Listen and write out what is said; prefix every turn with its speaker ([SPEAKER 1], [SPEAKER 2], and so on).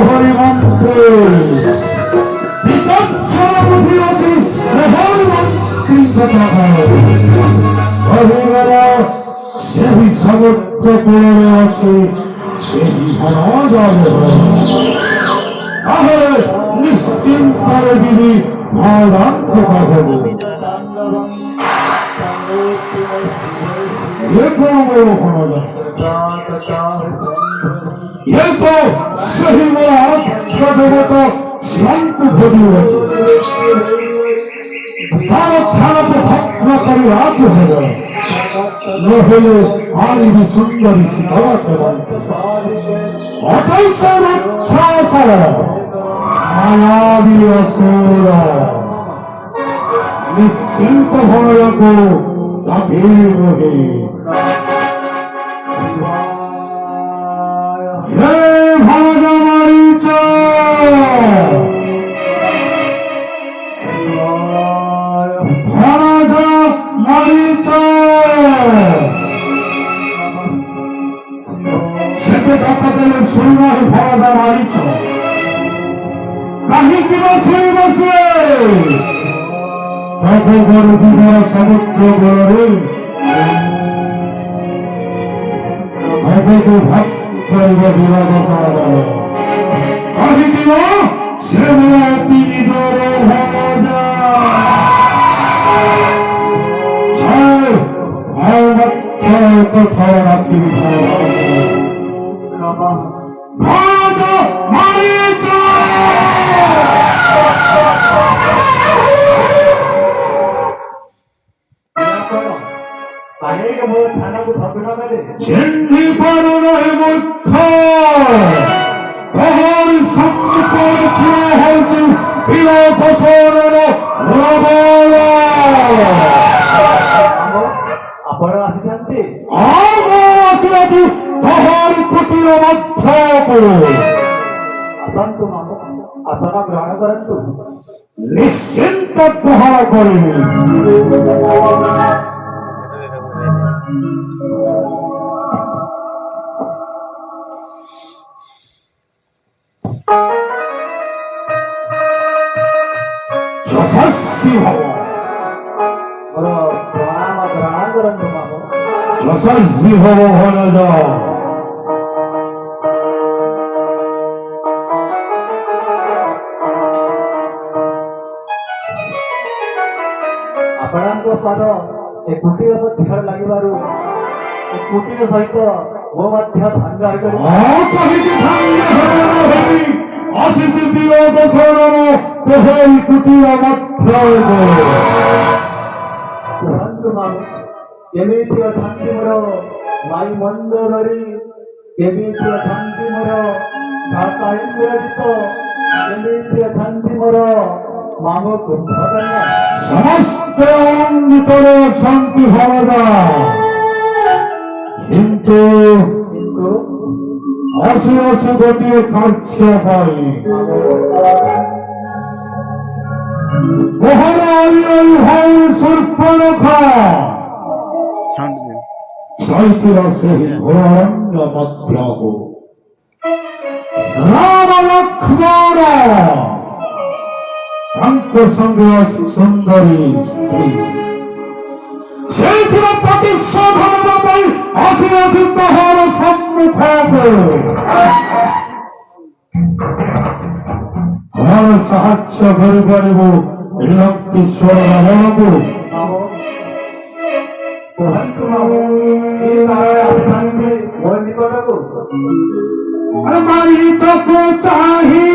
[SPEAKER 1] হরিমন্ত্রে বিচক্ষণ বুদ্ধি আছে মহামন্ত্রী হরিগর সেই সমুদ্র করে আছে সেই তাহলে নিশ্চিন্তারে দিদি ভয়ান্ত পাঠাবো সেই আরাধ্য দেবতা শান্ত ঘটিয়েছে তার খারাপে ভগ্ন করে রাত হয়ে নহলে আরিবি সুন্দরী সীতাকে বলতে অতই সে রক্ষা ছাড়া মায়াবী অসুর নিশ্চিন্ত হয়ে রাখো তাকে বহে হে ভালো মারিচ সেটা টাকা দিলে শুনবার ভরা মারিচ কাহি কিনা শুয়ে বসে তবে বড় জীবন সমুদ্র গড়ে তবে তো ভাব করিব বিবাদ কাহি কিনা সে বড় তিনি দরে ভাজা কথা রাখি চেন্দি পারো নয় মূর্খ প্রহর সম্মুখের ছিঁড়ে হয়েছে বিরত সরণ রবল
[SPEAKER 2] ଆପଣ ଆସିଛନ୍ତି
[SPEAKER 1] ଆସିଅଛି ତୋହରି କୁଟୀର ମଧ୍ୟକୁ
[SPEAKER 2] ଆସନ୍ତୁ ମାମୁ ଆସନ ଗ୍ରହଣ କରନ୍ତୁ
[SPEAKER 1] ନିଶ୍ଚିନ୍ତ ଗ୍ରହଣ କରିବି ଯଶସ୍ୱୀ ଭବ
[SPEAKER 2] ମୋର ପ୍ରଣାମ ଗ୍ରହଣ କରନ୍ତୁ ମାମୁ
[SPEAKER 1] ଯଶସ୍ୱୀ ଭବ ଭଣଜ
[SPEAKER 2] ଆପଣଙ୍କ ପାଦ ଏ କୁଟୀର ମଧ୍ୟରେ ଲାଗିବାରୁ ଏ କୁଟୀର ସହିତ ମୋ ମଧ୍ୟ ଧନ୍ୟ
[SPEAKER 1] ଆସିଛି ବିରୋଧ ଶରଣ ତୋହରି କୁଟୀର ମଧ୍ୟ
[SPEAKER 2] କୁହନ୍ତୁ ମାମୁ କେମିତି ଅଛନ୍ତି ମୋର ମାଇ ମଣ୍ଡଳରେ କେମିତି ଅଛନ୍ତି ମୋର ଭ୍ରାତା ଇନ୍ଦ୍ରଜିତ କେମିତି ଅଛନ୍ତି ମୋର ମାମୁ କୁମ୍ଭକର୍ଣ୍ଣ
[SPEAKER 1] ସମସ୍ତ ଆନନ୍ଦିତରେ ଅଛନ୍ତି ଭରଦା କିନ୍ତୁ ଆସିଅଛି ଗୋଟିଏ କାର୍ଯ୍ୟ ପାଇଁ ସୂର୍ପଣଖା ଚୈତିର ସେହି ଘୋରରଣ୍ୟ ମଧ୍ୟକୁ ରାମ ଲକ୍ଷ୍ମଣ ତାଙ୍କ ସଙ୍ଗେ ଅଛି ସୁନ୍ଦରୀ ସ୍ତ୍ରୀ ସେଇଥିର ପ୍ରତିଶୋଧନ ପାଇଁ ଆସିଅଛି ତୋହର ସମ୍ମୁଖକୁ କଣ ସାହାଯ୍ୟ କରିପାରିବୁ ଲଙ୍କେଶ୍ୱର ରାବଣକୁ
[SPEAKER 2] କୁହନ୍ତୁ ମାମୁ ଏ କାଳରେ ଆସିଥାନ୍ତି ମୋ ନିକଟକୁ
[SPEAKER 1] ମାରିଚକୁ ଚାହିଁ